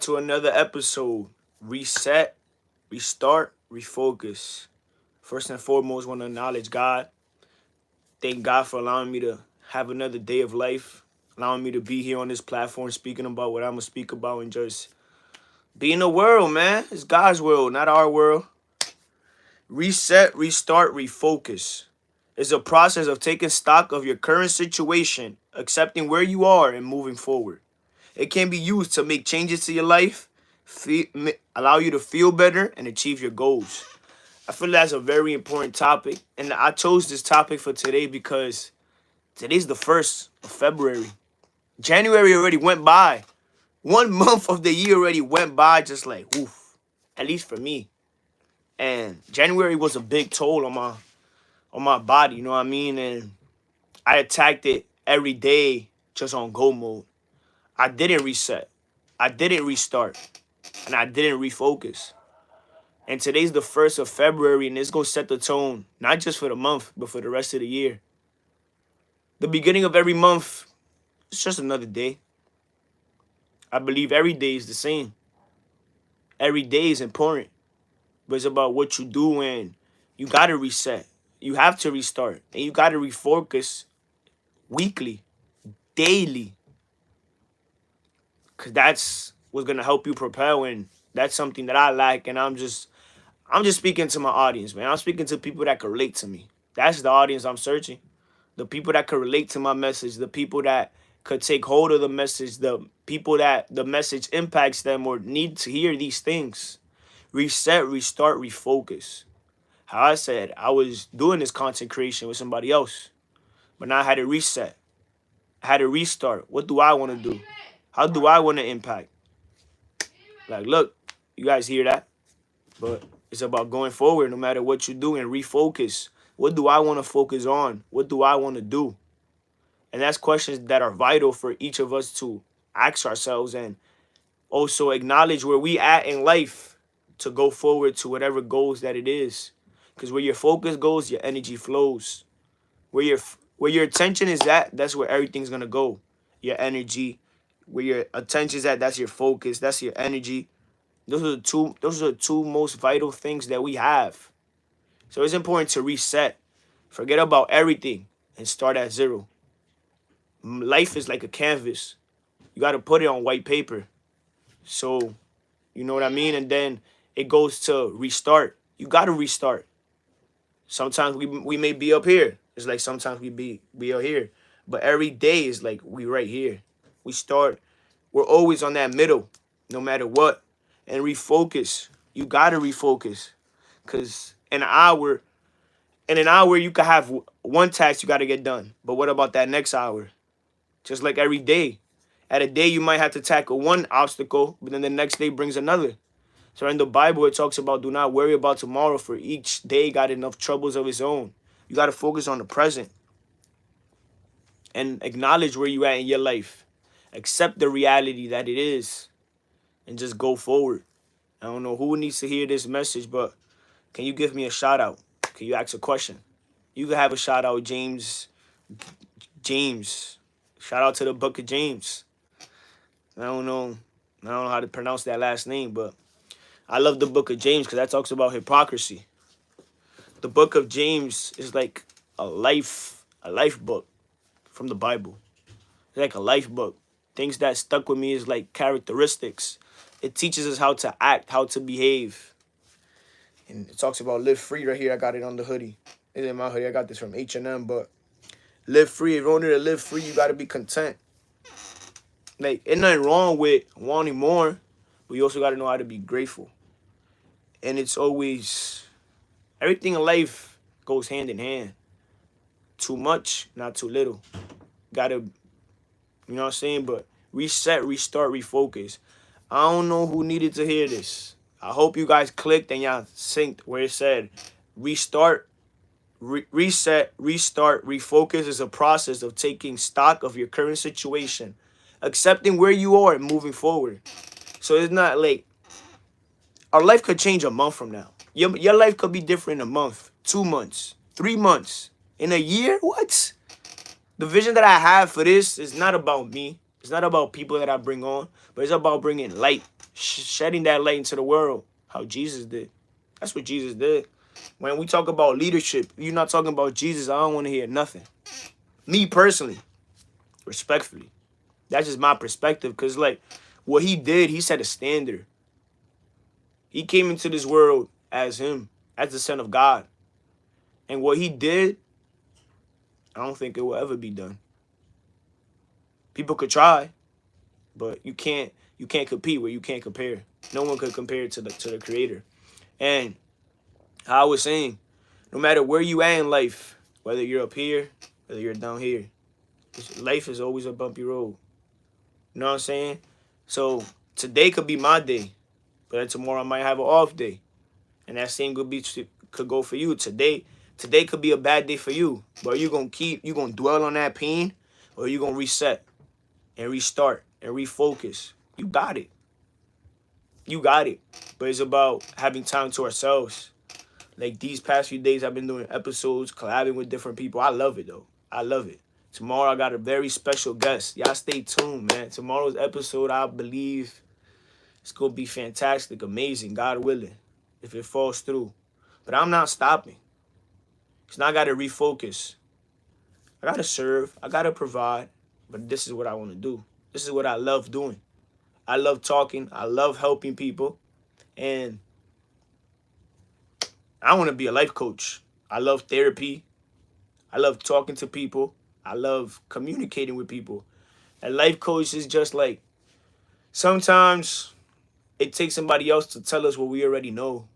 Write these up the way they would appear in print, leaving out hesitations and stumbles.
to another episode. Reset, restart, refocus. First and foremost, want to acknowledge God. Thank God for allowing me to have another day of life, allowing me to be here on this platform speaking about what I'm going to speak about and just be in the world, man. It's God's world, not our world. Reset, restart, refocus. It's a process of taking stock of your current situation, accepting where you are, and moving forward. It can be used to make changes to your life, allow you to feel better, and achieve your goals. I feel that's a very important topic, and I chose this topic for today because today's the 1st of February. January already went by. 1 month of the year already went by just like, woof, at least for me. And January was a big toll on my body, you know what I mean? And I attacked it every day just on go mode. I didn't reset. I didn't restart. And I didn't refocus. And today's the 1st of February, and it's going to set the tone, not just for the month, but for the rest of the year. The beginning of every month, it's just another day. I believe every day is the same. Every day is important. But it's about what you do, and you got to reset. You have to restart. And you got to refocus weekly, daily. Because that's what's going to help you propel, and that's something that I like, and I'm just speaking to my audience, man. I'm speaking to people that can relate to me. That's the audience I'm searching. The people that could relate to my message, the people that could take hold of the message, the people that the message impacts them or need to hear these things. Reset, restart, refocus. How I said, I was doing this content creation with somebody else, but now I had to reset. I had to restart. What do I want to do? How do I want to impact? Like, look, you guys hear that? But it's about going forward no matter what you do and refocus. What do I want to focus on? What do I want to do? And that's questions that are vital for each of us to ask ourselves and also acknowledge where we at in life to go forward to whatever goals that it is. Because where your focus goes, your energy flows. Where your attention is at, that's where everything's gonna go. Your energy, where your attention is at, that's your focus, that's your energy. Those are the two most vital things that we have. So it's important to reset. Forget about everything and start at zero. Life is like a canvas. You got to put it on white paper. So, you know what I mean? And then it goes to restart. You got to restart. Sometimes we may be up here. It's like sometimes we are here. But every day is like we right here. We start. We're always on that middle, no matter what. And refocus. You got to refocus. Because in an hour, you could have one task you got to get done. But what about that next hour? Just like every day. At a day, you might have to tackle one obstacle, but then the next day brings another. So in the Bible, it talks about do not worry about tomorrow, for each day got enough troubles of its own. You got to focus on the present and acknowledge where you at in your life. Accept the reality that it is and just go forward. I don't know who needs to hear this message, but can you give me a shout out? Can you ask a question? You can have a shout out, James. James. Shout out to the book of James. I don't know. I don't know how to pronounce that last name, but I love the book of James because that talks about hypocrisy. The book of James is like a life book from the Bible. It's like a life book. Things that stuck with me is like characteristics. It teaches us how to act, how to behave. And it talks about live free right here. I got it on the hoodie. It's in my hoodie. I got this from H&M, but live free. If you want to live free, you got to be content. Like, ain't nothing wrong with wanting more, but you also got to know how to be grateful. And it's always, everything in life goes hand in hand. Too much, not too little. Got to, you know what I'm saying? But reset, restart, refocus. I don't know who needed to hear this. I hope you guys clicked and y'all synced where it said restart, reset, restart, refocus is a process of taking stock of your current situation, accepting where you are and moving forward. So it's not like our life could change a month from now. Your life could be different in a month, 2 months, 3 months, in a year. What? The vision that I have for this is not about me. It's not about people that I bring on, but it's about bringing light. shedding that light into the world, how Jesus did. That's what Jesus did. When we talk about leadership, you're not talking about Jesus, I don't want to hear nothing. Me personally, respectfully. That's just my perspective. Because, like, what he did, he set a standard. He came into this world as him, as the Son of God. And what he did, I don't think it will ever be done. People could try, but you can't compete where you can't compare. No one could compare to the creator. And how I was saying, no matter where you at in life, whether you're up here, whether you're down here, life is always a bumpy road. You know what I'm saying? So today could be my day, but then tomorrow I might have an off day. And that same could go for you. Today could be a bad day for you. But you gonna dwell on that pain, or you gonna reset and restart and refocus. You got it. You got it. But it's about having time to ourselves. Like these past few days I've been doing episodes, collabing with different people. I love it though. I love it. Tomorrow I got a very special guest. Y'all stay tuned, man. Tomorrow's episode, I believe it's gonna be fantastic, amazing, God willing, if it falls through. But I'm not stopping. Cause now I gotta refocus. I gotta serve. I gotta provide. But this is what I want to do. This is what I love doing. I love talking. I love helping people. And I want to be a life coach. I love therapy. I love talking to people. I love communicating with people. A life coach is just like, sometimes it takes somebody else to tell us what we already know.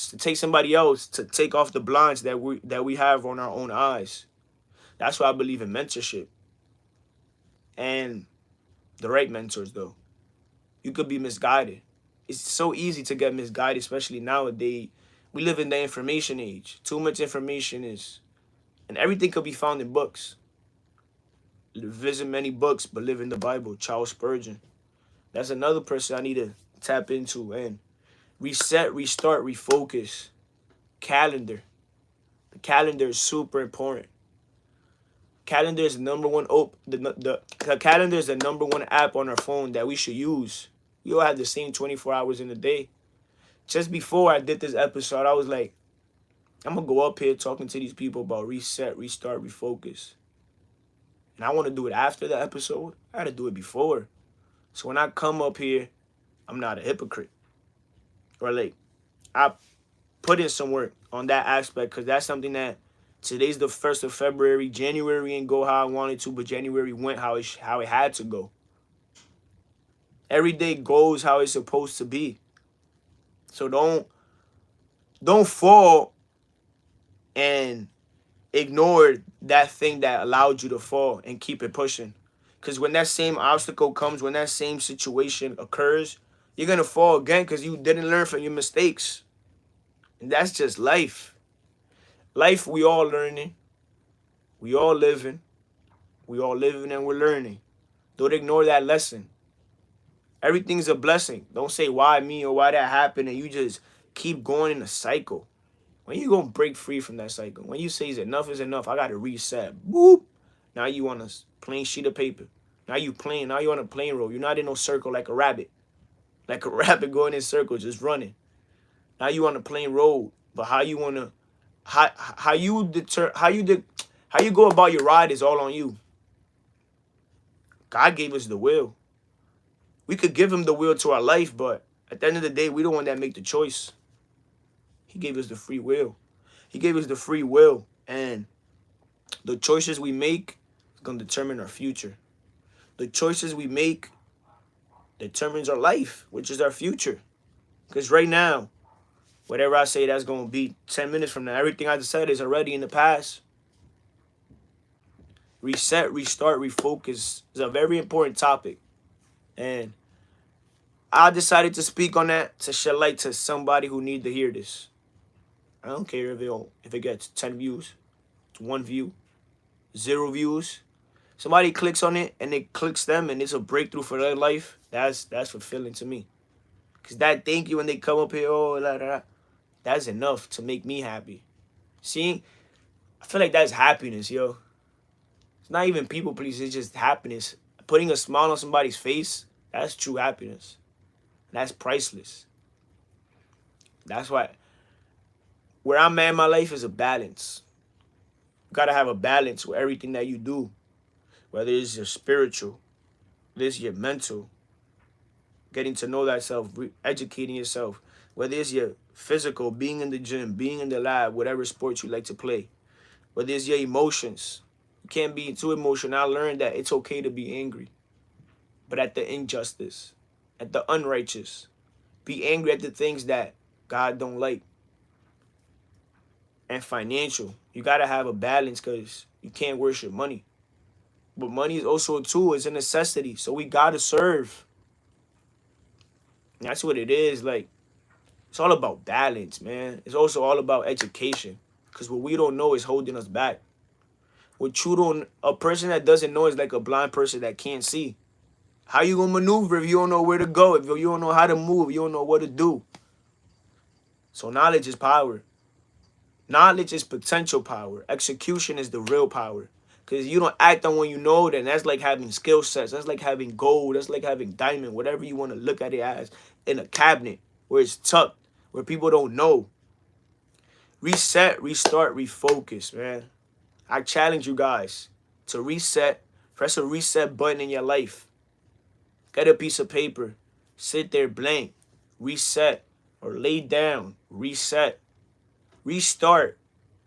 To take somebody else to take off the blinds that we have on our own eyes. That's why I believe in mentorship. And the right mentors, though. You could be misguided. It's so easy to get misguided, especially nowadays. We live in the information age. Too much information and everything could be found in books. Visit many books, but live in the Bible. Charles Spurgeon. That's another person I need to tap into. And reset, restart, refocus. Calendar. The calendar is super important. Calendar is the number one the calendar is the number one app on our phone that we should use. We all have the same 24 hours in a day. Just before I did this episode, I was like, I'm gonna go up here talking to these people about reset, restart, refocus. And I want to do it after the episode. I gotta do it before. So when I come up here, I'm not a hypocrite. Or like, I put in some work on that aspect, because that's something that today's the 1st of February. January ain't go how I wanted to, but January went how it had to go. Every day goes how it's supposed to be. So don't fall and ignore that thing that allowed you to fall, and keep it pushing. Because when that same obstacle comes, when that same situation occurs, you're going to fall again because you didn't learn from your mistakes. And that's just life. Life, we all learning. We all living. We all living and we're learning. Don't ignore that lesson. Everything's a blessing. Don't say why me or why that happened, and you just keep going in a cycle. When you gonna break free from that cycle? When you say enough is enough, I gotta reset. Boop. Now you on a plain sheet of paper. Now you playing. Now you on a plain road. You're not in no circle like a rabbit. Like a rabbit going in circles, just running. Now you on a plain road. But how you wanna, how you go about your ride is all on you. God gave us the will. We could give him the will to our life, but at the end of the day, we the one that make the choice. He gave us the free will. He gave us the free will. And the choices we make is going to determine our future. The choices we make determines our life, which is our future. Because right now, whatever I say that's going to be 10 minutes from now, everything I just said is already in the past. Reset, restart, refocus is a very important topic. And I decided to speak on that to shed light to somebody who needs to hear this. I don't care if it gets 10 views, 1 view, 0 views. Somebody clicks on it and it clicks them and it's a breakthrough for their life. That's fulfilling to me. Because that thank you when they come up here, that's enough to make me happy. See, I feel like that's happiness, It's not even people please, it's just happiness. Putting a smile on somebody's face, That's true happiness. That's priceless. That's why where I'm at in my life is a balance. You gotta have a balance with everything that you do, whether it's your spiritual, whether it's your mental, getting to know thyself, educating yourself, whether it's your physical, being in the gym, being in the lab, whatever sport you like to play, whether it's your emotions. You can't be too emotional. I learned that it's okay to be angry, but at the injustice, at the unrighteous. Be angry at the things that God don't like. And financial. You gotta have a balance because you can't worship money. But money is also a tool, it's a necessity. So we gotta serve. And that's what it is. Like, it's all about balance, man. It's also all about education. Because what we don't know is holding us back. What you don't, a person that doesn't know is like a blind person that can't see. How you gonna maneuver if you don't know where to go? If you don't know how to move, you don't know what to do. So knowledge is power. Knowledge is potential power. Execution is the real power. Because you don't act on what you know, then that's like having skill sets. That's like having gold. That's like having diamond, whatever you want to look at it as, in a cabinet where it's tucked, where people don't know. Reset, restart, refocus, man. I challenge you guys to reset. Press a reset button in your life. Get a piece of paper. Sit there blank. Reset. Or lay down. Reset. Restart.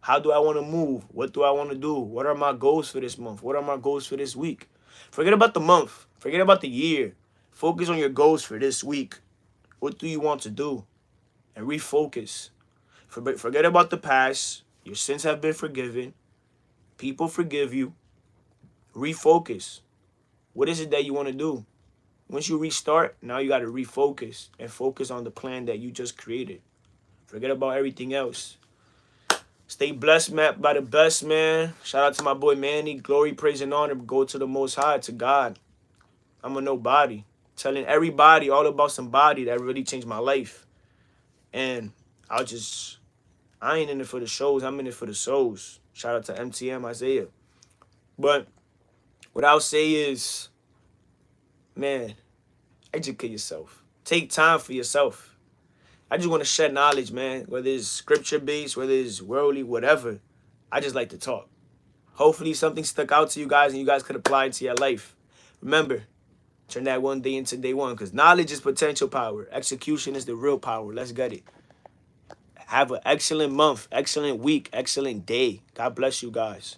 How do I want to move? What do I want to do? What are my goals for this month? What are my goals for this week? Forget about the month. Forget about the year. Focus on your goals for this week. What do you want to do? And refocus. Forget about the past. Your sins have been forgiven. People forgive you. Refocus. What is it that you want to do? Once you restart, now you got to refocus and focus on the plan that you just created. Forget about everything else. Stay blessed, man, by the best, man. Shout out to my boy Manny. Glory, praise, and honor go to the Most High, to God. I'm a nobody. Telling everybody all about somebody that really changed my life. And I ain't in it for the shows. I'm in it for the souls. Shout out to MTM Isaiah. But what I'll say is, man, educate yourself. Take time for yourself. I just want to share knowledge, man. Whether it's scripture-based, whether it's worldly, whatever. I just like to talk. Hopefully something stuck out to you guys and you guys could apply it to your life. Remember, turn that one day into day one, because knowledge is potential power. Execution is the real power. Let's get it. Have an excellent month, excellent week, excellent day. God bless you guys.